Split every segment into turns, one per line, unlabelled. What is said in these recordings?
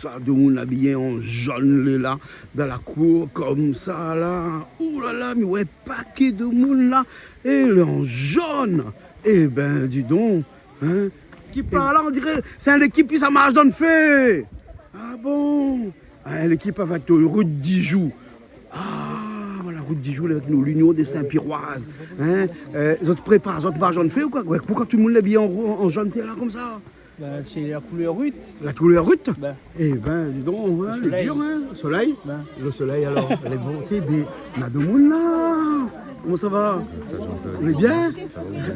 ça, de monde habillé en jaune là, dans la cour, comme ça là. Ouh là là, mais ouais, paquet de monde là, et là en jaune. Eh ben, dis donc, hein, qui parle là, on dirait, c'est l'équipe qui ça marche dans le fait. Ah bon? Ah, l'équipe avec route d'Ijou. Ah, voilà, route d'Ijou avec nous, l'Union des Saint-Piroises. Hein? Ils ont préparé, ils ont marche dans le fait ou quoi? Pourquoi tout le monde l'habille en jaune là comme ça?
Ben, c'est la couleur rute.
La couleur rute?
Ben.
Eh ben, dis donc, hein, le dur, hein? Le soleil?
Ben.
Le soleil, alors, elle est montée, mais on a de monde là. Comment ça va? On est bien?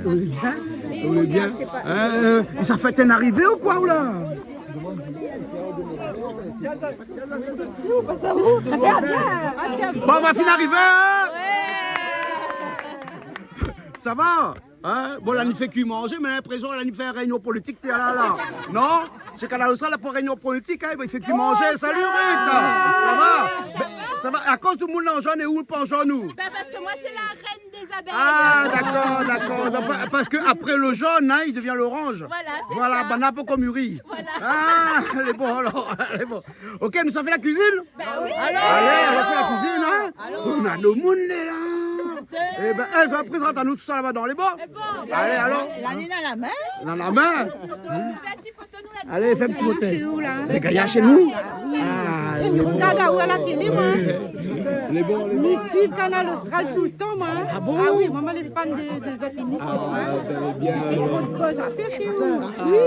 On est bien? On est bien? Ça fait une arrivée ou quoi, ou là? Bon, on va finir arriver, hein? Ça va? Hein? Bon, là, il fait qu'il manger, mais l'impression qu'il fait une réunion politique, t'es là. Non? C'est qu'à la salle pour réunion politique, hein? Il fait qu'il manger. Salut, Ruth! Ça va? Ça va? À cause du monde en jaune et où pas en jaune, nous?
Ben parce que moi, c'est la reine des abeilles.
Ah, d'accord. Parce qu'après le jaune, hein, il devient l'orange.
Voilà, c'est ça.
Ben, un peu comme Uri.
Voilà.
Ah, elle est bon, alors. Elle est bon. Ok, nous, ça fait la cuisine?
Ben oui.
Allez, on va faire la cuisine, hein? On a nos monde là. Eh ben, ça va présenter à nous tout ça là-bas dans les bas.
Bon,
Allez, alors.
L'année dans la main.
Dans la main.
fais un petit photo, nous, là.
Allez, fais un petit côté.
C'est où là?
Les gars, chez nous? Ah,
Je regarde là-haut à la télé, moi.
les bons.
Ils suivent Canal Austral tout le temps, moi. Ah bon? Ah oui, maman, les fans de cette émission. Il fait trop de pauses à faire chez vous. Oui.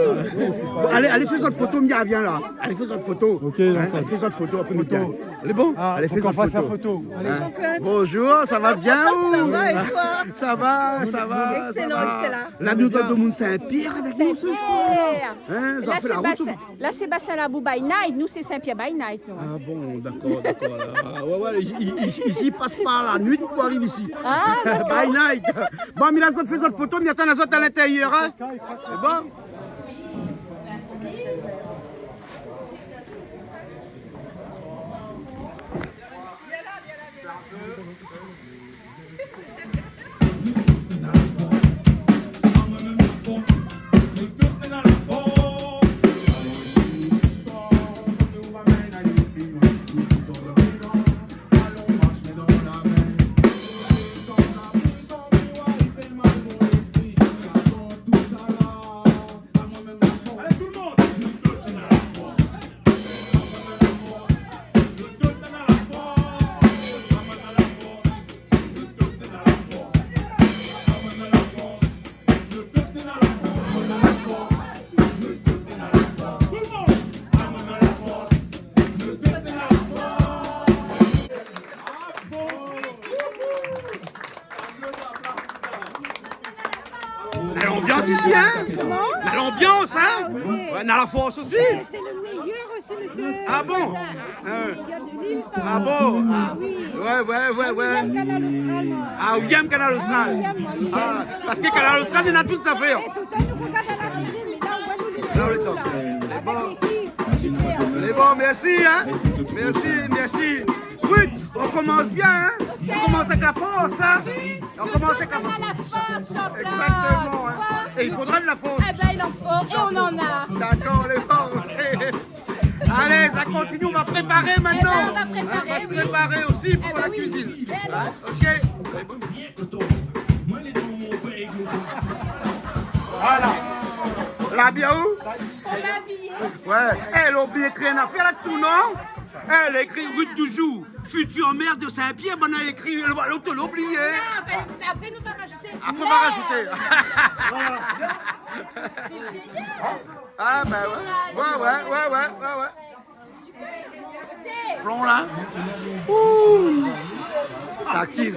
Allez, fais une photo, Mia, viens là. Allez, fais une photo. Ok, allez, fais une photo, après nous tiens. Elle est bon? Allez, fais une photo. Bonjour, ça va bien ou?
Ça va et toi?
Ça va.
Excellent.
La nous donne de monde Saint-Pierre avec nous ce soir.
Saint-Pierre.
Hein, ça fait la route.
Là, c'est Bassalabou by night. Nous, c'est Saint-Pierre by night. Nous.
Ah bon, d'accord. Ah, ouais, ici, il passe par la nuit pour arriver ici.
Ah,
By night. Bon, mais là, ça fait une photo, mais attends, la autres à l'intérieur, hein. C'est bon? L'ambiance ici, hein? L'ambiance, hein? Ouais, dans la force aussi.
C'est le meilleur aussi, monsieur.
Ah bon?
Il y a de l'île, ça.
Ah bon?
Ah oui.
Ouais.
Canal Austral, moi.
Ah, où aime Canal Austral? Ah, parce que Canal Austral, il a tout ça fait.
Et tout le temps, nous regarde à la télé, mais là, on voit nous les
Là, le temps. C'est bon, merci, hein? Merci. Oui, on commence bien, hein? On commence avec la force, hein? On commence avec la force. Exactement, hein? Et il faudra de la force.
Eh ben, il en faut. Et on en a.
D'accord, les bons, ok. Allez, ça continue, on va préparer maintenant.
On va préparer,
On va se
oui.
préparer aussi pour la
oui.
cuisine.
Eh ben.
Ok. Voilà. La bien où?
On l'a habillé.
Ouais. Elle a oublié écrit une affaire là-dessous, non? Elle a écrit Ruth toujours. Futur maire de Saint-Pierre, ben elle a écrit, l'autre l'a oublié.
Après, nous va rajouter.
Après, on va rajouter.
C'est génial.
Ah, ben ouais. Plomb là. Ouh. Ça active.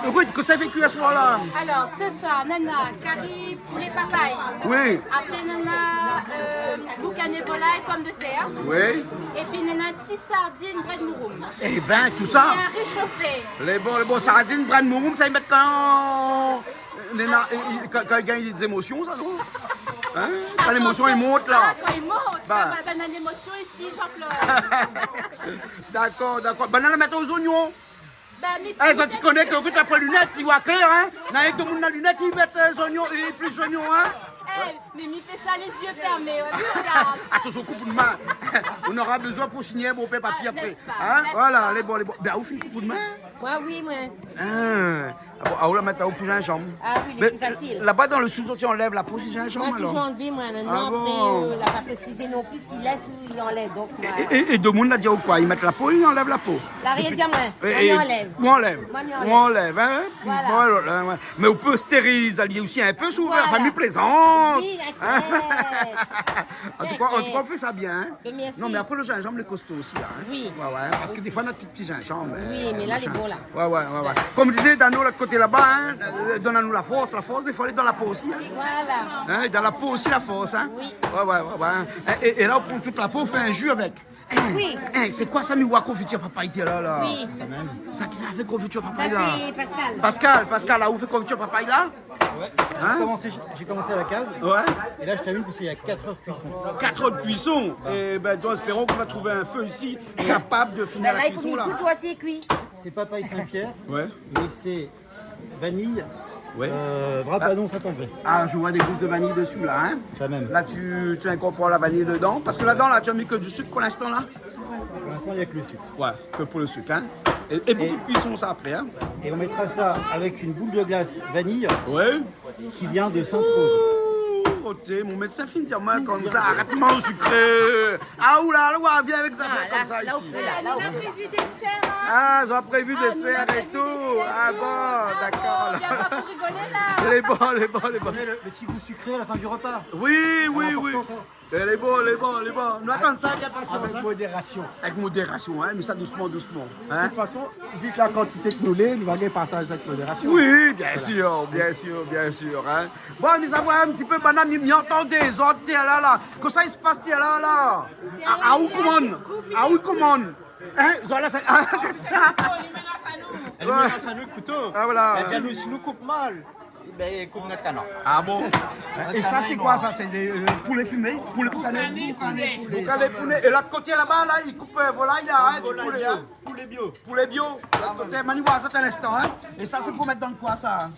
Écoute, que ça vécu à ce moment-là?
Alors, ce soir, Nana, curry, poulet papaye.
Oui.
Après, Nana, boucan et volaille, pommes de terre.
Oui.
Et puis, Nana, petite sardine, bras de mouroum.
Eh ben, tout ça.
Et un réchauffé.
Les bons sardines, bras de mouroum, ça y met quand il gagne des émotions, ça, non? Hein? Quand l'émotion, il monte, là.
Ah, quand il monte.
Bah.
Ben, on a l'émotion ici, Jean-Claude.
D'accord. Ben, on va mettre aux oignons.
Ben, mais
Eh, ça, tu connais que tu as pas lunettes, tu vois clair, hein? Dans tout le monde a lunettes, ils mettent les oignons, et plus oignons, hein?
Mais m'y fait ça les yeux fermés. Lui, regarde.
Attention, coup de main. On aura besoin pour signer un beau papier après.
N'est-ce pas,
Hein?
n'est-ce
Voilà,
pas.
les bons, les bons. Ben, vous faites coup de main?
Moi, oui, moi.
Ah bon, là maintenant, vous pouvez un jambe.
Ah oui, le plus facile.
Là-bas dans le sud, tu enlèves la peau si j'ai un jambe
Moi, toujours
alors.
enlevé, moi.
Ah
Maintenant,
bon.
après, la pas précisé non plus s'il laisse ou il enlève. Donc, moi,
Et de monde l'a dit ou quoi? Ils mettent la peau, ils enlèvent la peau.
la rien dire, moi. Moi,
Et-
il enlève.
Ou enlève.
Moi, m'y
Ou enlève, hein?
Voilà.
Voilà, ouais. Mais on peut stériliser aussi un peu souvent,
Voilà.
la famille plaisante.
Oui,
Hein?
d'accord.
En tout cas, on fait ça bien. Hein?
Mais merci.
Non, mais après le gingembre, les costauds aussi. Hein?
Oui.
Ouais, ouais. Parce que des fois, on a tout petit gingembre.
Oui, mais là, les beaux, là.
Ouais. Comme disait Dano, l'autre côté là-bas, hein, donne-nous la force, des fois, elle est dans la peau aussi. Hein?
Voilà.
Hein, dans la peau aussi, la force. Hein?
Oui.
Ouais. Et là, on prend toute la peau, on fait un jus avec.
Oui.
C'est quoi ça, miwa confiture papaye là?
Oui.
Ça qui ça fait confiture
Ça,
papaye là?
c'est Pascal.
Pascal, là, où fait confiture papaye là?
Ouais.
Hein?
J'ai commencé à la case.
Ouais.
Et là, je termine parce qu'il y a 4 heures de cuisson.
4 heures de cuisson. Et ben, donc, espérons qu'on va trouver un feu ici capable de finir
Ben
la
là, il faut
cuisson
m'y
là.
toi aussi est cuit.
C'est papaye Saint-Pierre,
Ouais.
mais c'est vanille,
Ouais.
brapadon Saint-André.
Ah, je vois des gousses de vanille dessus là. Hein?
Ça même.
Là, tu incorpores la vanille dedans. Parce que là-dedans, là, tu as mis que du sucre pour l'instant là?
Pour l'instant, il n'y a que le sucre.
Ouais, que pour le sucre. Hein? Et beaucoup de cuisson ça après. Hein?
Et on mettra ça avec une boule de glace vanille
Ouais.
qui vient de Sainte-Rose.
Côté, mon médecin finit dire moi comme ça, arrête-moi au sucré. Ah oula, viens avec ça,
Ah,
comme ça
là,
ici.
là,
On a prévu des serres.
Ah, ils ont prévu des
nous, on a
serres et
prévu
tout.
des serres.
Ah bon, d'accord.
Viens pas pour rigoler là.
Les bons.
Vous connaissez le petit goût sucré à la fin du repas.
Oui.
important, ça.
Les bons. Nous attendons ça, il y a pas de chance.
Avec modération.
Avec modération, hein, mais ça doucement.
De
Hein.
toute façon, vu que la quantité que nous l'est, nous allons partager avec modération.
Oui, bien sûr. Hein. Bon, mais ça va un petit peu, madame, il entend des autres, là. Que ça, il se passe, là. Ah, où commande? Hein, voilà, ça. Ah, comme ça.
Elle menace à nous le couteau.
Ah, voilà.
Elle dit à nous, si nous coupe mal, ben coupe notre canon.
Ah bon? Et ça, c'est quoi ça? C'est des poulets fumés? Poulet poulet. Et l'autre côté là-bas, là, il coupe volaille là, hein, du poulet. Hein?
Poulet bio.
Poulet bio. L'autre côté, Maniwa, ça un instant, hein? Et ça, c'est pour mettre dans quoi ça?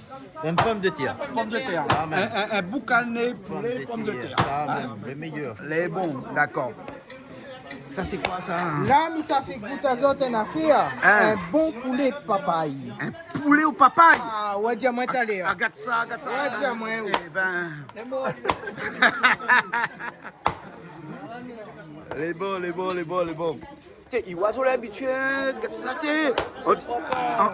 Une pomme de terre.
Pomme de terre. Un boucané, poulet, pomme de terre.
Ça même, le meilleur.
Les bons, d'accord. Ça, c'est quoi ça?
Là, mais ça fait goût à autres en affaire.
Hein?
Un bon poulet papaye.
Un poulet au papaye?
Ah, ouais, dis-moi, t'as l'air.
Regarde ça.
Ouais, dis-moi, oui.
Eh ben. Les bons. Il oiseau l'habitué, ça t'es.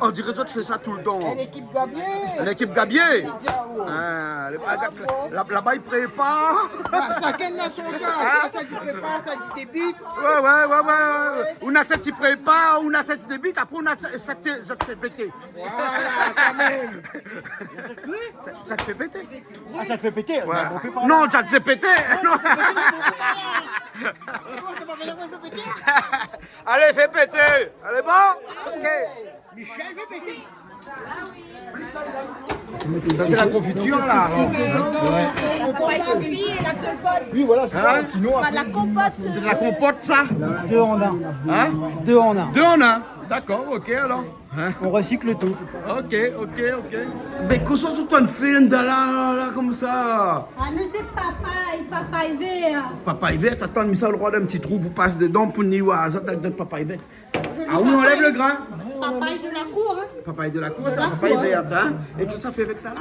On dirait que tu fais ça tout le temps.
L'équipe Gabier.
L'équipe Gabier. Ah, là-bas, ils préparent.
Chacun dans son cas. Ça dit prépare, ça dit débite.
Ouais. On a cette qui prépare, on a cette qui débite, après on a cette qui fait péter.
Voilà, ça même.
Ça te fait péter.
Ah, ça te fait péter.
Ouais.
On fait pas
Non, ça te fait péter. Non. Allez, fais péter. Allez, bon. Ok.
Michel fait péter.
Ça, c'est la confiture, là.
La papaye confit et la compote.
Oui, voilà, c'est ça. Sinon,
Ce sera de la compote.
C'est de la compote, ça?
2 en 1.
Hein?
2 en 1.
2 en 1. D'accord, ok, alors. Hein?
On recycle tout.
Ok. Mais qu'est-ce que tu fais là, comme ça?
Ah, nous c'est papaye vert.
Papaye vert, attends, mais ça, le roi d'un petit trou pour passer dedans pour niwa. Ça, t'as donné papaye vert. Ah oui, on enlève le grain.
Papaye de la cour, hein.
Papaye de la cour, c'est la papaye verte, hein? Et tout ça fait avec ça, là?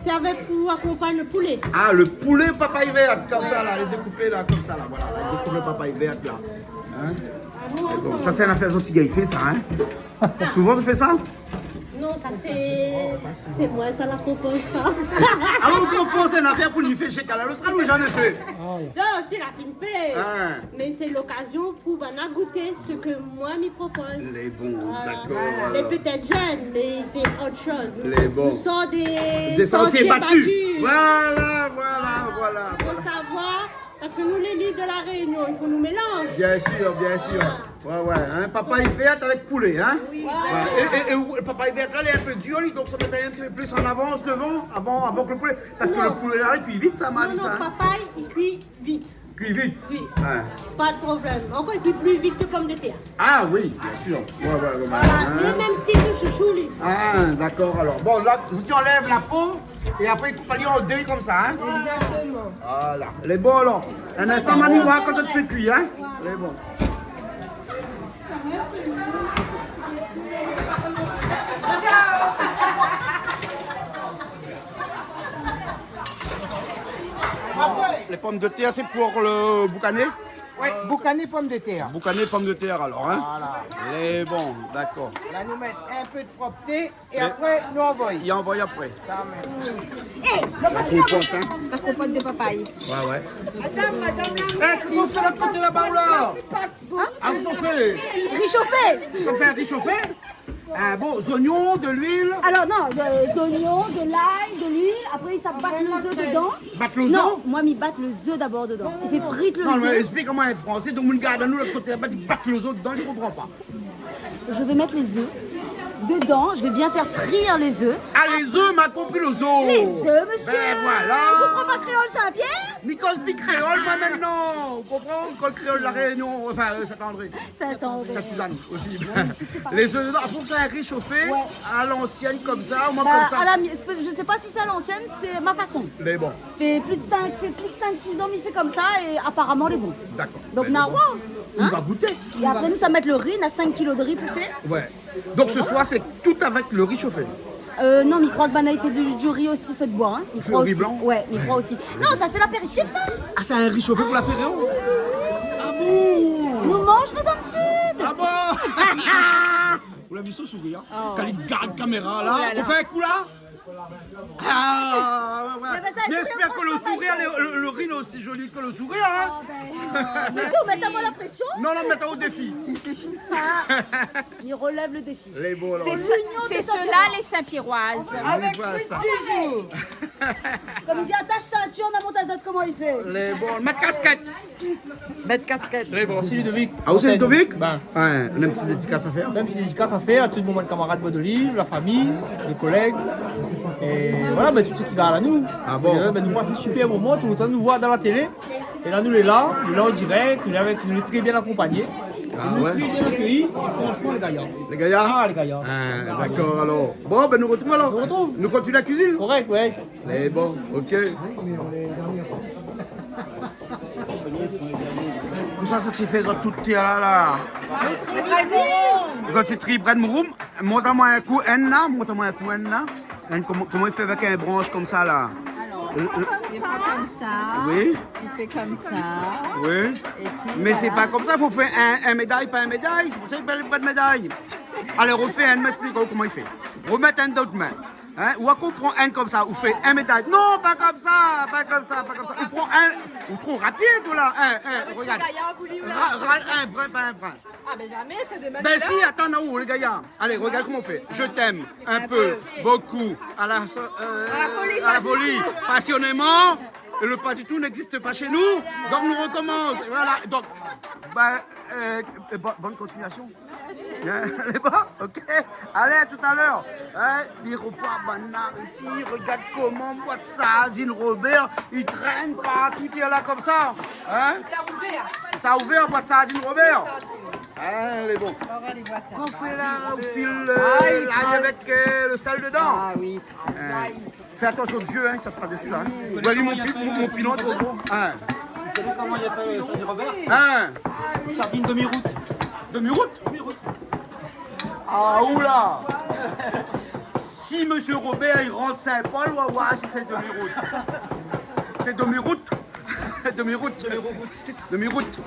C'est avec pour accompagner le poulet.
Ah, le poulet papaye verte, comme ça, là, les découper, là, comme ça, là, voilà. Les découper papaye verte, là. Hein? Et bon, ça, c'est une affaire gentil gars, il fait ça, hein? Souvent, tu fais ça?
Non, ça c'est moi, ça la propose ça.
Alors, on propose une affaire pour lui faire chez Canal Austral, oui, j'en ai fait.
Non, c'est la fine fait.
Ah.
Mais c'est l'occasion pour Vanna goûter ce que moi m'y propose.
Les bons, d'accord.
Mais
alors.
peut-être jeune, mais il fait autre chose.
Les bons.
Nous sommes
Des sentiers battus. Voilà.
Il faut savoir, parce que nous les livres de la Réunion, il faut nous mélanger.
Bien sûr. Ouais, hein, papaye verte avec poulet, hein?
Oui.
Ouais. Et le papaye verte, là, il est un peu dur, lui, donc ça peut être un petit peu plus en avance devant, avant que le poulet. Parce que
Non.
le poulet, là, il cuit vite, ça m'a dit
Non,
ça. Hein?
papaye, il cuit vite.
Cuit vite.
Oui.
Ouais.
Pas de problème. Encore, il cuit plus vite que pomme de terre.
Ah oui, bien sûr. Ouais.
Voilà,
Hein?
le même style de chouchou, lui.
Ah, d'accord, alors. Bon, là, si tu enlèves la peau, Et après, il coupe en deux comme ça, hein? Exactement. Voilà. Les bons, alors. Un instant, Mani, voir quand ça te fait cuire, hein? Les bons. Les pommes de terre, c'est pour le boucané?
Oui, boucané pommes de terre.
Boucané pommes de terre, alors, hein?
Voilà.
Les bons, d'accord.
Là, nous mettons un peu de propreté et après, nous envoyons.
Il envoie après.
Ça, mais-
Compote, hein?
La compote de papaye.
Ouais, ouais. Qu'est-ce qu'on fait de l'autre côté là-bas, là? Ah, vous en faites?
Réchauffé.
On fait un réchauffé? Bon, oignons, de l'huile.
Alors non, des oignons, de l'ail, de l'huile, après ça bat le œuf dedans.
Battre le
Non,
os?
moi mi batte le œuf d'abord dedans. Il fait frite le
Non, mais
œuf.
explique comment un français, donc on garde à nous l'autre côté là-bas, il batte le os dedans, il ne comprend pas.
Je vais mettre les œufs dedans, je vais bien faire frire les œufs.
Ah, les œufs, m'a compris les os.
Les œufs, monsieur.
Ben voilà.
Tu comprends pas créole Saint-Pierre?
Nicolas Pic créole, moi maintenant. Vous comprenez? Quand le créole de la Réunion, enfin, Saint-André.
Saint-André.
Saint-Suzanne aussi. Les œufs dedans, il faut que ça ait réchauffé à l'ancienne comme ça, au moins
Bah,
comme ça.
je sais pas si c'est à l'ancienne, c'est ma façon.
Mais bon,
Fait plus de 5-6 ans, il fait comme ça et apparemment il est bon.
d'accord.
Donc
Mais
na
bon.
wow,
On
hein?
va goûter.
Et après nous ça mettre le riz, on a 5 kilos de riz pour faire.
Ouais. Donc ce soir, c'est tout avec le riz chauffé.
Non, mais il croit que Bana il fait du riz aussi fait de bois. Hein. Il
fait
croit
le riz
aussi.
blanc?
Ouais, il croit aussi. Non, ça c'est l'apéritif ça.
Ah, c'est un riz chauffé pour l'apéro? Ah bon?
Nous mange le dans le sud.
Ah bon? Vous l'avez vu ce sourire? Quand il garde la caméra là, on fait un coup là? Ah, ouais.
Mais ça,
Mais
c'est
j'espère que le
franchement
sourire, le riz est aussi joli que le sourire, hein?
Monsieur, mettez-moi la pression.
Non, non, mettez au défi.
Il relève le défi.
Les beaux, alors.
C'est ceux-là les Saint-Pierroises.
Avec ça.
Comme il dit attache ceinture, on a mon tazote, comment il fait?
Les bons, mettre casquette.
Mettre casquette.
Les bons.
C'est Ludovic.
Ah, vous c'est Ludovic?
Ben,
Ouais, on a une petite dédicace à faire.
même si dédicace à faire à tout le monde, camarades Bois d'Olive, la famille, les collègues. Et voilà, ben, tout ce qui garde à nous.
Ah bon?
Et, ben, nous passons un super moment, tout le temps nous voir dans la télé. Et là, nous les là en direct, nous les très bien accompagnés.
Ah
Nous
ouais?
très bien accueillis. Et franchement, les gaillards.
Les gaillards?
Ah, les gaillards.
Ah, d'accord, alors. Bon, ben nous retrouvons alors.
On retrouve.
Nous continuons la cuisine.
Correct, ouais.
Les bons, ok. Tout ça, ça t'y fait ça tout là. Ça t'y tri près de Mouroum. Montre-moi un coup, un là. Montre-moi un coup, un là. Comment il fait avec un branche comme ça là?
Il fait comme ça,
Oui,
il fait comme ça,
oui.
et puis
Mais c'est
voilà.
pas comme ça, il faut faire un médaille, pas un médaille. C'est pour ça qu'il ne pas de médaille. Allez, refais un, m'explique comment il fait. Remettre un d'autre main. Hein? Ou à quoi on prend un comme ça, ou fait un médaille. Non, pas comme ça, pas comme ça, pas comme ça. On prend un, ou trop rapide ou là. Regarde. Un brin, pas un brin.
Ah, mais jamais, est-ce que demain.
Ben si, attends, Naou, les gaillards. Allez, regarde comment on fait. Je t'aime, un peu, beaucoup, à la folie, passionnément. Et le pas du tout n'existe pas chez nous. Donc nous recommence. Voilà. Donc, bonne continuation. Elle est bon? Ok. Allez, à tout à l'heure. Miroir Banard ici. Regarde comment boîte ça. Zine Robert, il traîne partout. Il est là comme ça. Hein? Ça a ouvert, boîte ça, Zine Robert. Elle est bon. On fait là, au pile, avec le sel dedans.
Ah oui.
Fais attention aux yeux, hein, ça te fera dessus là. Hein. Voyez mon pilon trop gros. Hein.
Vous savez comment il appelle ça, Robert?
Hein.
Sardine demi-route.
Demi-route? Ah, oula. Si Monsieur Robert il rentre Saint-Paul, on va voir si c'est demi-route. C'est demi-route. Demi-route. Demi-route.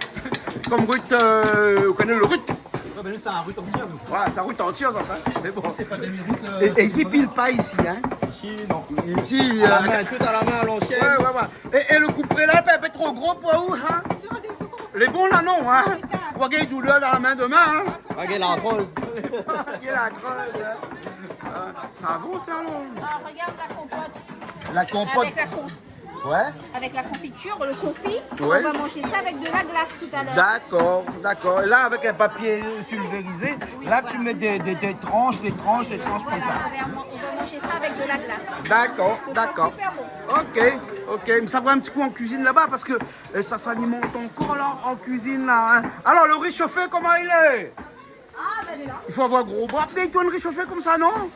Comme route, vous connaissez le route?
Ouais, ben nous, c'est un route entière, nous.
Ouais, c'est un route entière, ça. Mais bon.
C'est pas demi-route.
Et ici, pile pas ici, hein.
Ici, non.
Ici,
À la main, tout à la main à l'ancienne.
Ouais. Et le couperet là, il fait trop gros pour où, hein? Les bons là, non, hein? Vous voyez les douleurs dans la main demain, hein?
Regarde la rose.
Regardez la creuse, hein? Ça avance là, non?
Ah, regarde la compote.
La compote. Ouais.
Avec la confiture, le confit.
Ouais.
On va manger ça avec de la glace tout à l'heure.
D'accord. Et là, avec un papier pulvérisé, là, tu mets des tranches comme
Voilà,
ça.
on va manger ça avec de la glace.
D'accord.
Super bon.
Ok. Mais ça va un petit coup en cuisine là-bas parce que ça s'alimente encore là en cuisine là. Hein. Alors, le riz chauffé, comment il est?
Ah, ben
Il faut avoir gros bras. Peut-être qu'on réchauffer comme ça, non?
Non,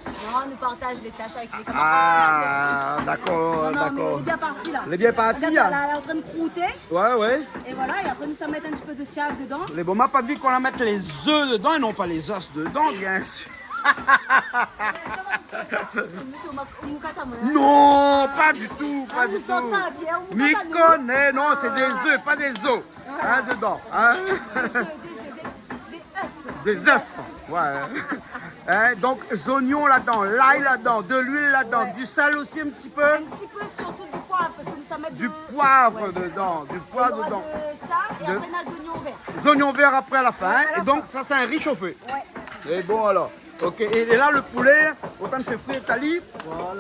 on nous partage les tâches avec les camarades.
Ah, d'accord,
Non, mais elle
d'accord.
est bien partie là.
Elle est bien partie,
Regarde,
hein?
elle est en train de croûter.
Ouais, ouais.
Et voilà, et après nous ça mettre un petit peu de siave dedans.
Les bon, m'a pas vu qu'on la mette les œufs dedans et non pas les os dedans, bien sûr.
Monsieur Moukata, moi.
Non, pas du tout, pas
Ah,
du
vous sortez
tout.
ça bien.
M'y connais, non, c'est des œufs, pas des os. Hein, dedans. Hein?
Des œufs.
Des œufs. Ouais. Hein, donc, oignons là-dedans, l'ail là-dedans, de l'huile là-dedans, du sel aussi un petit peu.
Un petit peu, surtout du poivre, parce que nous ça met
Du poivre dedans, du poivre dedans.
de ça, et
De-
après on a des oignons verts.
Des oignons verts après à la fin. Hein, et donc, ça, c'est un riz chauffé.
Ouais.
Et bon, alors. Ok, et là, le poulet, autant de faire frire Tali,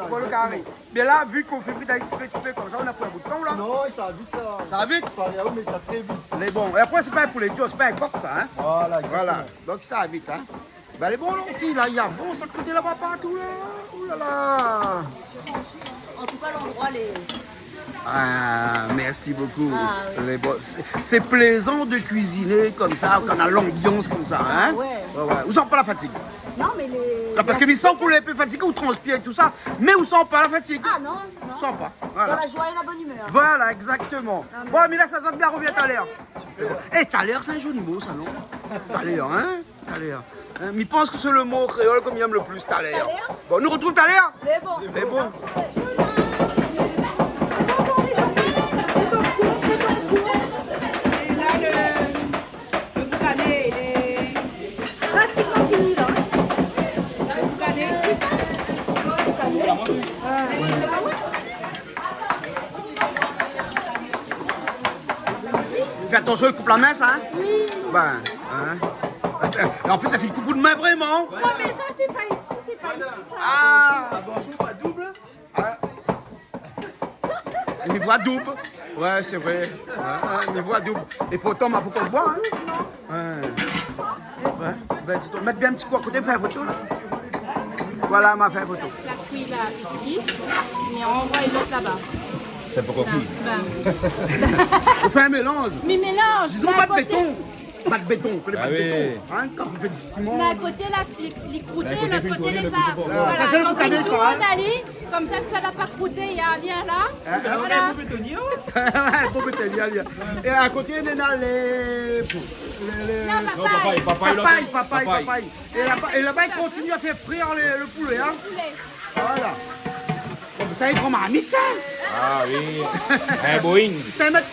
pour le carré. Mais là, vu qu'on fait frire un petit peu comme ça, on a pris un bout de temps là.
Non, ça va vite, ça.
Ça va vite?
Mais ça très vite.
Mais bon, et après, c'est pas un poulet dur, c'est pas un coq, ça. Hein.
Voilà,
Voilà, donc ça va vite. Hein. Ben, elle est bon, l'ortie, là, il y a bon, ça côté là-bas partout, là. Ouh là là.
En tout cas, l'endroit, les.
Ah, merci beaucoup.
Ah, oui.
Les bons- c'est plaisant de cuisiner comme ça, quand on a l'ambiance comme ça. Hein.
ouais.
Ouais. Vous sentez pas la fatigue?
Non, mais les.
Là, parce que, mais sans qu'on est un peu fatigué ou transpire et tout ça, mais vous sentez pas la fatigue?
Ah non, non.
Sent pas.
Dans
Voilà.
la joie et la bonne humeur.
Voilà, exactement. Bon, mais là, ça sent bien, reviens tout à l'heure. Eh, tout à l'heure, c'est un joli mot, ça, non? Tout à l'heure, hein? Tout à l'heure. Hein, mais il pense que c'est le mot créole comme il aime le plus, tout à l'heure.
Tout à l'heure?
Bon, on nous retrouve tout à l'heure?
Mais bon.
Mais bon.
Et là, le boucané, il est pratiquement fini là. Le boucané.
Fais attention, il coupe la main, ça, hein? Oui. Ben, hein? Et en plus, ça fait le coup de main, vraiment.
Non, mais ça, c'est pas ici, c'est pas ici. Ça.
Ah!
Attention, pas double.
Une voix double. Ouais, c'est vrai. Une voix double. Et pourtant, ma beaucoup de bois, hein? Ouais. Ben, dis donc, mettre bien un petit coup à côté, faire une photo, là. Voilà, m'a fait une photo.
La cuit là, ici, mais on envoie une autre là-bas.
C'est pas compris.
On fait un mélange.
Mais mélange.
Disons
là,
pas
à
de
côté-
béton. Pas de béton, on connaît pas de
oui.
béton. Hein, quand on fait du ciment.
Là, à côté, là, les croûtés, l'autre côté, les paves.
Ça,
Voilà,
c'est le
donc
boucané,
tout
ça,
le
hein.
monde allait, comme ça que ça n'a pas croûté, il y a bien là. Voilà.
Faut peut-être y aller. Et à côté, il y a les...
Non, papaye.
Papaye. Et là-bas, il continue à faire frire le poulet. Hein. Voilà. Comme ça, il prend ma mythe, ça.
Ah oui. Un Boeing.
C'est un mètre,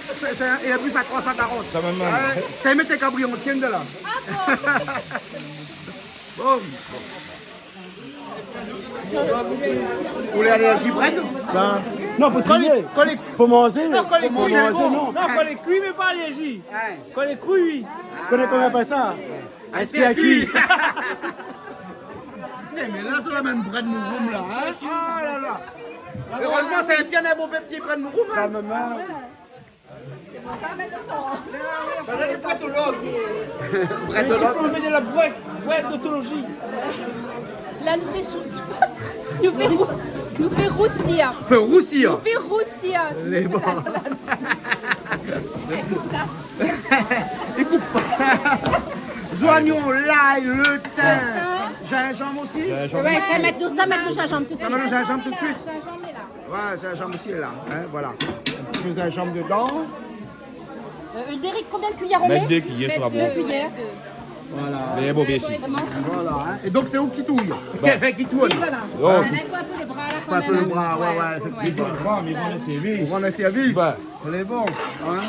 il a plus à 340.
Ça me manque.
Ouais, c'est un mètre et cabri, on tient de là. Bon. Vous voulez aller à Gibred?
Non, pour trier.
Faut manger.
Non, quand les
Faut
cuits,
manger,
mais bon.
non.
Non, quand les cuits, mais pas allégis.
Hein.
Quand les cuits, oui.
Connais comment on appelle ça?
Un cuit. Mais là, c'est la même bread mouroum là. Hein? Oh là là. Heureusement, c'est bien un bon petit bread mouroum. Ça me manque. Ça va être bretologue.
Tu peux enlever de la boîte d'autologie.
Là, nous fait roussir.
Fait roussir.
Nous fait roussir.
Les bons. Écoute pas ça. Oignons, l'ail, le thym. Gingembre aussi.
Ouais, ça mettre le gingembre tout de
Ça met le gingembre tout de suite. Ouais, gingembre aussi est là. Hein, voilà. Un petit peu de gingembre dedans.
Ulrich, combien de cuillères on met?
Mettre 2 cuillères sur la boîte.
2 cuillères.
Voilà.
Mais bon, bien ici.
Voilà. Hein. Et donc, c'est où qui touille? Qui tourne?
Oh,
Il faut un peu les bras là quand
Pas
même.
peu le bras, ouais, effectivement.
mais bon, c'est vite.
Pour rendre un service.
Bah.
C'est bon. Hein?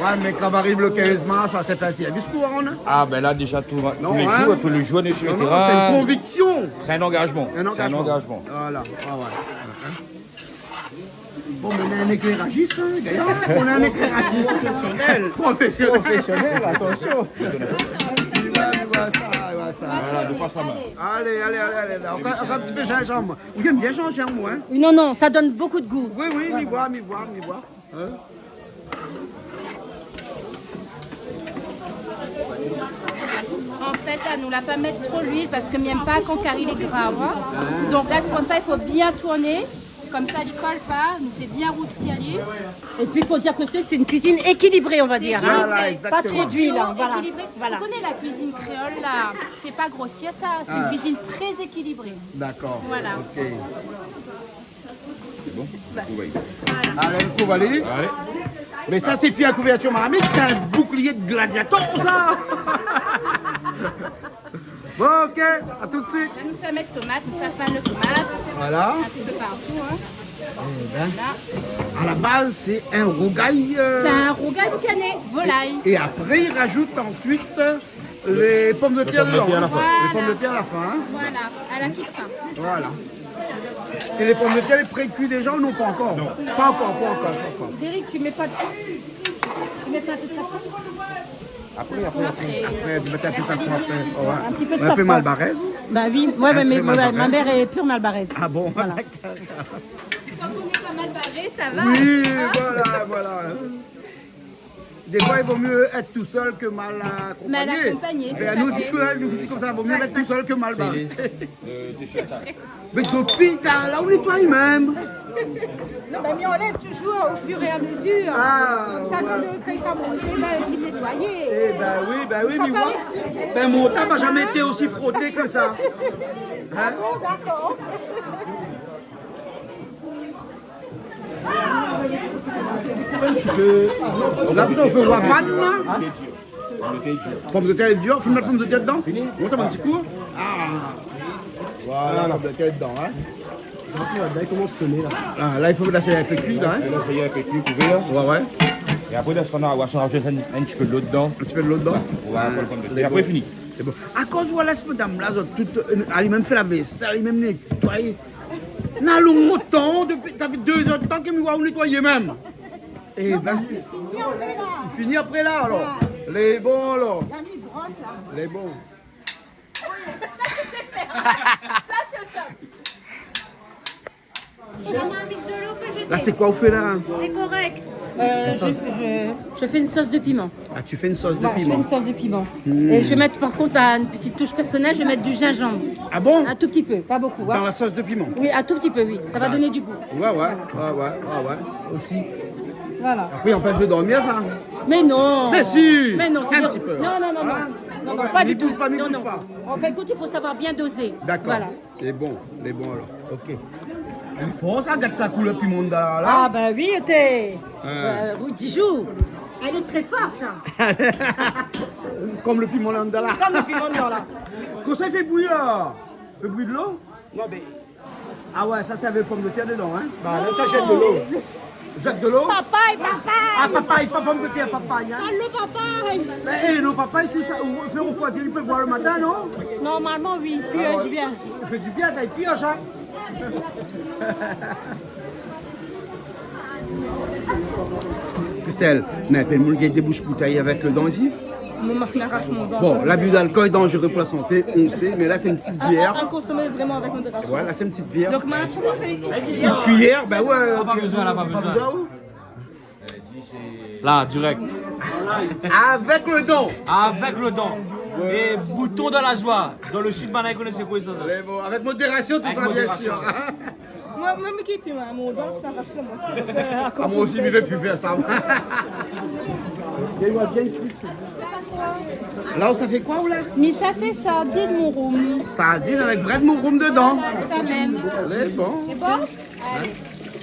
Ouais, mais quand arrive le 15 mars, ça c'est un service courant. Hein?
Ah, ben là, déjà, tous
Non,
les
hein.
jours, tous les jours, on est sur le
Non,
terrain.
c'est une conviction.
C'est un engagement.
Un
C'est un engagement.
Voilà. Ah ouais. Bon, mais on a un éclairagiste, hein, d'ailleurs. On a un éclairagiste professionnel.
Professionnel, attention.
Il va ça.
Voilà, je passe la main.
Allez. Encore un petit peu gingembre. Vous aimez bien gingembre, moi, hein?
Non, non, ça donne beaucoup de goût.
Oui, m'y voir. Hein?
En fait, là, nous ne la pas mettre trop l'huile parce que n'aime pas quand carie les gras. Hein. Donc là, c'est pour ça il faut bien tourner comme ça, il colle pas, nous fait bien roussir.
Et puis, il faut dire que c'est une cuisine équilibrée, on va dire.
équilibré.
Hein.
Voilà,
C'est
exactement.
Pas trop d'huile, hein, voilà.
équilibré.
Voilà.
Vous connaissez la cuisine créole là, fait pas grossir ça, c'est une cuisine très équilibrée.
D'accord.
Voilà.
Ok.
C'est bon? Oui.
Allez, le coup, allez. Mais ça, c'est plus un couverture marmite, c'est un bouclier de gladiator, ça. Bon, ok, à tout de suite.
Là, nous savons mettre tomate, nous savons faire le tomate,
Voilà.
un petit peu partout. Hein.
À la base, c'est un rougail.
C'est un rougail boucané, volaille.
Et après, il rajoute ensuite les pommes de terre dedans.
Voilà.
Les pommes de terre à la fin. Hein.
Voilà, à la toute fin.
Voilà. Et les pommes de terre, les pré-cuits déjà ou non, pas encore? Non. Pas encore.
Derek, tu mets pas de... Tu mets pas de safran?
Après, tu mets un peu de
La
safran
salade
après.
bien.
Ouais.
Un petit peu de
Un peu
safran.
malbaraise.
Bah oui, ouais,
petit
mais
peu malbaraise.
ma mère est pure malbaraise.
Ah bon?
Voilà.
Quand on est pas mal barré, ça va.
Oui,
hein.
voilà. Des fois, il vaut mieux être tout seul que mal accompagné.
Mal accompagné, tout
Et
à
à nous,
fait.
nous dit comme ça, il vaut mieux être tout seul que mal barré.
Des
Mais depuis, là, on nettoie même.
Non, mais on enlève toujours au fur et à mesure.
Ah,
Comme ça, quand il s'en mange, là, il finit nettoyer.
Eh ben oui,
Ça
mais
peut
moi,
rester.
ben mon temps n'a jamais été aussi frotté que ça. Hein?
Bon, d'accord.
Là, on fait wapan, là. Pomme de terre est dure, filme la pomme de terre dedans. On t'as un petit coup. Ah. Voilà, la pomme de terre dedans. Hein. Ah, là, il faut laisser un peu cuit, là. Hein.
Là, ça y est, un peu plus couvert.
Ouais.
Et après, là, on va changer un petit peu de l'eau dedans.
Un petit peu de l'eau dedans.
Voilà, pour le pomme de terre. Et après, fini.
C'est bon. À cause où la madame, là, elle a même fait la vaisselle, elle a même nettoyé. N'a longtemps, ça fait 2 heures de temps qu'elle m'a nettoyé même. Et ben, il finit après là, alors. Les bons, alors.
L'ami brosse, là.
Les bons.
Ça, je sais faire. Ça, c'est au top.
Je m'invite de l'eau que je
Là, c'est quoi vous faites là?
C'est correct.
Je fais une sauce de piment.
Ah, tu fais une sauce de
Voilà, je fais
piment.
une sauce de piment. Et je vais mettre par contre une petite touche personnelle, je vais mettre du gingembre.
Ah bon?
Un tout petit peu, pas beaucoup.
Dans
Hein.
la sauce de piment?
Oui, un tout petit peu, oui. Ça va donner du goût.
Ouais. Aussi.
Voilà.
Après, on peut de dormir, ça?
Mais non.
Mais si.
Mais non, c'est
Un
bien.
petit peu.
Non,
Hein?
pas
N'y
du tout.
touche pas, n'y
Non,
touche
non.
pas.
En fait, quand il faut savoir bien doser.
D'accord.
Voilà.
Les bons alors. Ok. Il faut ça, gâte la couleur piment là.
Ah, bah oui, t'es...
Oui, Dijon.
Elle est très forte. Hein.
Comme le piment là.
Comme le piment dedans, là.
Quand ça fait bouillir là? Fait bouillir de l'eau? Non, mais. Ah ouais, ça, c'est avec pomme de terre dedans, hein? Bah, là, ça jette de l'eau. Jette de l'eau?
Papaye.
Ah, papaye, pas pomme de terre, papaye, hein?
Le papaye.
Mais le papaye, si ça fait refroidir, il peut boire le matin, non?
Normalement, oui. Puis du bien.
Il fait du bien, ça, il pioche, hein? Christelle, mais appelle-moi le des bouches bouteilles avec le dent ici.
Mon m'a fait arrache mon doigt.
Bon, l'abus d'alcool est dangereux pour la santé, on sait, mais là c'est une petite bière.
À consommer vraiment avec modération.
Voilà, là c'est une petite bière.
Donc, ma première, c'est une
Une cuillère, ben ouais.
Pas besoin, là, pas besoin.
où?
Là, direct.
Avec le don.
Avec le dent. Et bouton dans la joie. Dans le sud, on connaît quoi ça?
Mais bon, avec modération, tout
Avec
ça, bien
modération.
sûr.
Moi, qui puis mon doigt, c'est arraché la moitié. Donc,
Ah, moi aussi, je ne vais plus faire ça. Là, ça fait quoi, là?
Mais ça fait sardine, mon room.
Sardine avec bread mouroum dedans.
Ça même.
C'est bon.
C'est bon? Allez.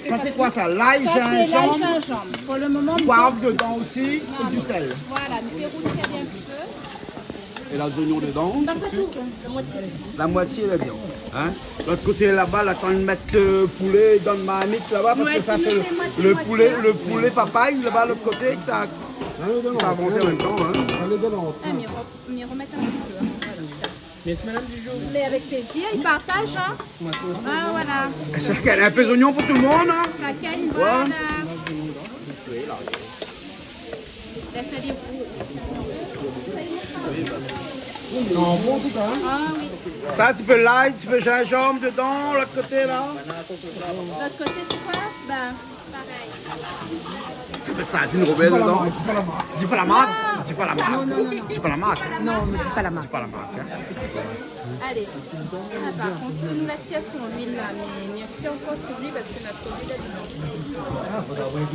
Ça, c'est quoi ça? L'ail,
Ça, c'est l'ail
gingembre,
gingembre. Pour le moment, nous
poivre dedans aussi et du sel.
voilà, nous fait roussir un petit peu.
Et là, l'oignon dedans. La moitié là dedans. Hein? L'autre côté là-bas, là, quand ils mettent poulet, ils donnent ma anite là-bas parce que ça, c'est le poulet papaye là-bas, l'autre côté, que ça a avancé en même temps. Hein?
Ah, mais remettre un petit peu. Hein. Voilà. Mais avec plaisir, ils partagent. Hein. Ah, voilà.
Chacun un peu d'oignon pour tout le monde. Hein?
Chacun, voilà. Laisse aller. Ah oui.
Ça, tu peux l'ail, tu peux gingembre dedans, l'autre côté là.
L'autre côté, c'est quoi? Ben, pareil.
Tu peux ça, une robelle dedans. Du flamande. dis pas la marque.
Non, non, non, non.
Dis pas la marque.
Non, ne dis pas la marque.
Dis pas la marque. Hein.
Allez. Ah, par contre, nous la tire son huile là, mais merci encore sur lui parce que notre huile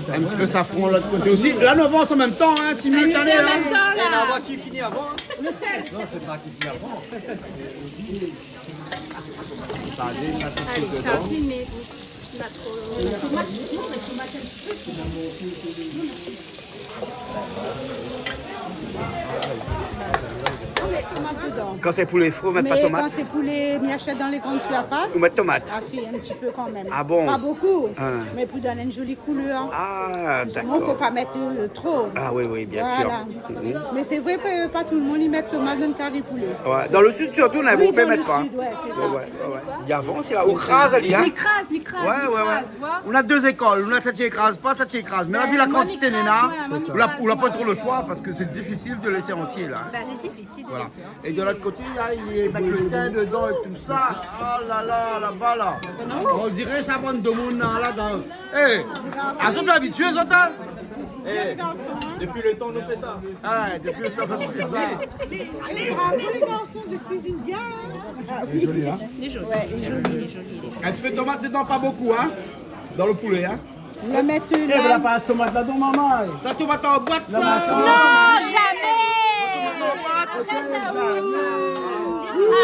est
Un petit peu safran de l'autre côté aussi. Là, nous avance en même temps, hein, simultané.
en même temps
Et
là.
la voix qui finit avant.
Le sel.
Non, c'est pas qui finit avant.
Allez, sardine, mais la tomate.
Tomate dedans.
Quand c'est poulet, il faut mettre pas de
Mais quand
tomate.
c'est poulet, m'y achète dans les grandes surfaces.
Ou mettre tomate.
Ah si, un petit peu quand même.
Ah bon?
Pas beaucoup,
Ah.
mais pour donner une jolie couleur.
Ah,
Il ne faut
d'accord.
pas mettre trop.
Ah oui, oui, bien
Voilà.
sûr.
Mais c'est vrai que pas tout le monde y met tomate dans le carré poulet.
Ouais. Dans le sud, surtout, on a
Oui,
beaucoup
dans le
mettre pas.
sud, ouais, c'est ça.
Ouais. Il y a avant, c'est là. Ou crase, elle y a.
M'écrase,
Ouais. On a deux écoles. On a cette qui écrase pas, cette qui écrase. Mais là, vu la
moi,
quantité,
m'écrase,
Néna,
ouais, moi,
on n'a pas
m'écrase,
trop le choix parce que c'est difficile de laisser entier là.
Bah, c'est difficile de
Voilà.
laisser, hein.
Et de l'autre côté, là, il y a avec le thym dedans et tout ça. Oh là là, là-bas là. On dirait ça bonne de monde là dans. Hé, à sont habitués, Zota?
Depuis le temps, on fait ça.
Ah, depuis le temps, ça fait ça.
Bravo les garçons, je cuisine bien.
Il est joli, hein?
Il est joli, il est joli.
Un petit peu de tomate dedans, pas beaucoup, hein? Dans le poulet, hein?
On va mettre
Eh,
là.
la passe tomate là-dedans, maman. Ça, tomate en boîte, ça?
Non, jamais.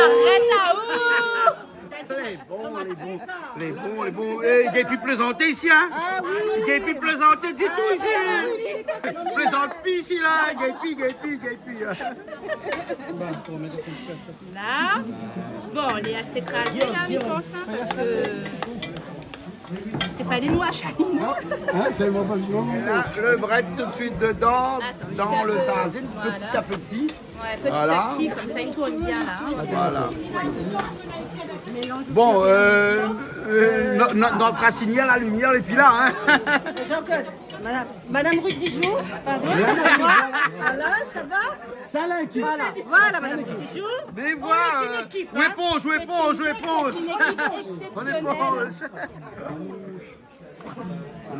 Arrête à où?
Les bons. Eh, il y a plus plaisanter ici, hein? Ah oui. Il y a plus plaisanter du tout ici. Plaisante plus ici, là. Gapi.
Là. Bon, on est assez écrasé là, je pense, hein, parce que. Il fallait nous acheter.
Là, le bread tout de suite dedans,
Attends,
dans le
petit à peu.
sardine,
Voilà.
petit à petit.
Ouais, petit
Voilà.
à petit, comme ça il tourne bien là. Hein.
Voilà. Bon, notre assigné à la lumière, et puis là, hein.
Jean-Claude, Madame Ruth Dijoux, pardon, voilà, ça va?
Ça l'équipe.
Voilà, Madame Ruth Dijoux.
Mais voilà.
équipe,
Où éponge.
C'est une équipe exceptionnelle.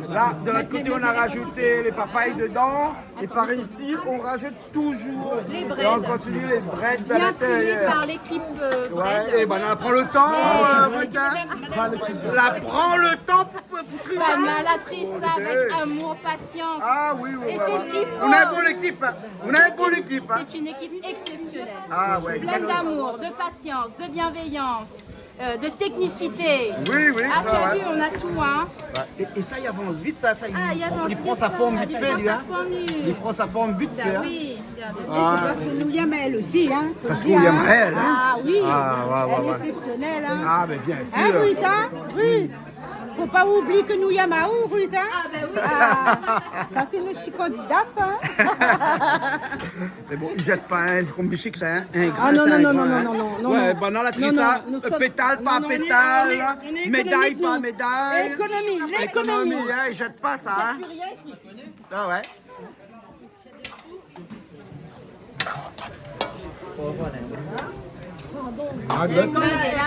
Là, de l'autre côté, on a rajouté les papayes dedans. Et par ici, on rajoute toujours.
Les
Et
breads.
on continue les breads à
Bien trié
l'intérieur.
par l'équipe
Ouais,
bread.
et ben on prend le temps, regarde. La prend le temps pour trier ça.
La trice ça avec amour, patience.
Ah oui,
Et c'est ce qu'il faut.
On a une bonne équipe. On a une bonne équipe.
C'est une équipe exceptionnelle.
Ah ouais.
Pleine d'amour, de patience, de bienveillance, de technicité.
Oui.
Ah, tu as
ouais.
vu, on a tout, hein.
Et ça, il avance vite, ça.
Ah, il avance
il
vite,
prend sa
ça.
forme vite fait, lui. Hein. Il prend sa forme vite
Bah
fait. Hein.
oui, regardez.
Ah,
Parce que nous y aime elle aussi, hein. faut
parce
le
qu'on
dire,
y aime
hein.
elle. Hein.
Ah oui,
Ah, ouais,
elle
ouais.
est exceptionnelle, hein.
Ah, mais bien
Hein,
sûr.
Ruth, hein? Ruth, faut pas oublier que nous y aime à où, Ruth, hein?
Ah, bah oui.
Ah, ça, c'est notre petite candidate, ça, hein?
Mais bon, il jette pas, hein. Comme bichic, ça. Hein. Un grain,
Ah, non,
c'est un
non,
grain,
non,
hein.
non, non, non,
Ouais,
non.
ben dans la
Non,
trice,
non,
ça.
nous sommes-
Pétale, pas
non, non, on est
pétale.
économique,
Médaille, pas
nous.
médaille.
Économie,
hein. Il jette pas ça, hein. Ah ouais.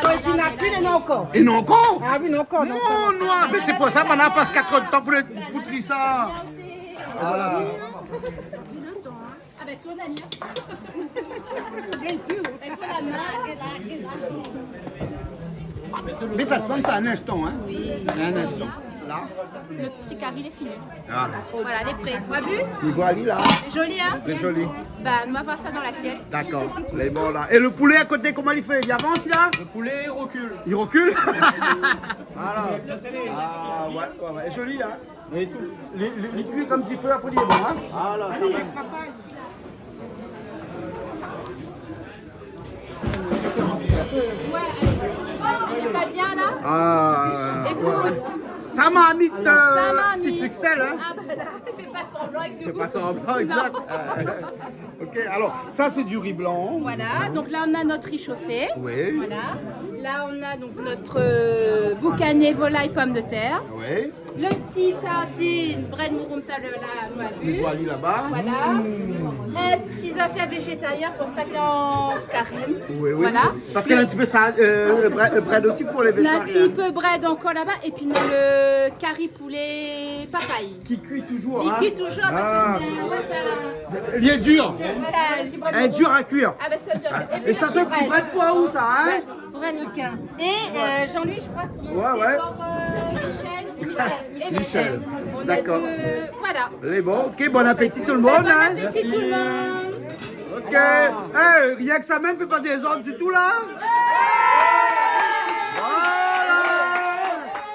Quand il n'a plus, il en a encore.
Et non encore.
Ah oui, non, encore, non, encore.
Non, mais c'est pour ça qu'on a passe 4 heures de temps pour trier ça. Voilà.
Ah, bah toi, Daniel.
Mais ça te sonne, c'est un instant, hein.
Oui,
Un instant. Là.
le petit carré, il est fini.
Ah.
Voilà, les prêts. On a vu?
Il voit Ali là.
C'est joli, hein?
Il est joli.
Bah, on va voir ça dans l'assiette.
D'accord. Les bons là. Et le poulet à côté, comment il fait? Il avance là?
Le poulet, il recule.
Il recule? Voilà. Ah ouais. Joli, hein.
Et tout.
Les cuits comme petit peu, après il est bon, hein.
Ah là, ça va.
Ouais, allez. C'est pas bien, là?
Ah.
Écoute.
Ça m'a mis
Ça m'a mis.
petit succès, hein.
Ah, bah là, fais pas semblant avec
C'est pas ça en bas, exact. Ok, alors ça c'est du riz blanc.
Voilà, donc là on a notre riz chauffé.
Oui.
Voilà. Là on a donc notre boucanier, volaille, pommes de terre.
Oui.
Le petit sardine, bread mourumta la noix vue.
Voilà là-bas.
Voilà. Les petits affaires végétariens pour ça que en carême.
Oui, oui.
Voilà.
Parce qu'il y a un petit peu ça, bread aussi pour les
On a un
végétariens.
petit peu bread encore là-bas et puis on a le curry poulet papaye.
Qui cuit toujours.
Il
hein.
cuit toujours parce
Ah.
que c'est
Il est dur.
voilà.
Elle est dur à cuire.
Ah bah ça dure. puis
Et ça
le
c'est un petit bread pois où ça, hein?
Pour Annika. Et Jean-Louis, je crois.
Ouais, ouais.
Michel. Et
Michel.
On a
D'accord.
voilà.
Elle est bon. Ok, bon appétit tout le monde.
Bon
hein.
appétit tout le monde.
Ok. Hey, rien que ça même fait pas des ordres du tout là. Voilà.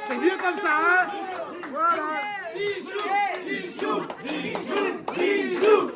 C'est mieux comme ça, hein. Voilà.
10 jours, 10 jours, 10 jours, 10 jours.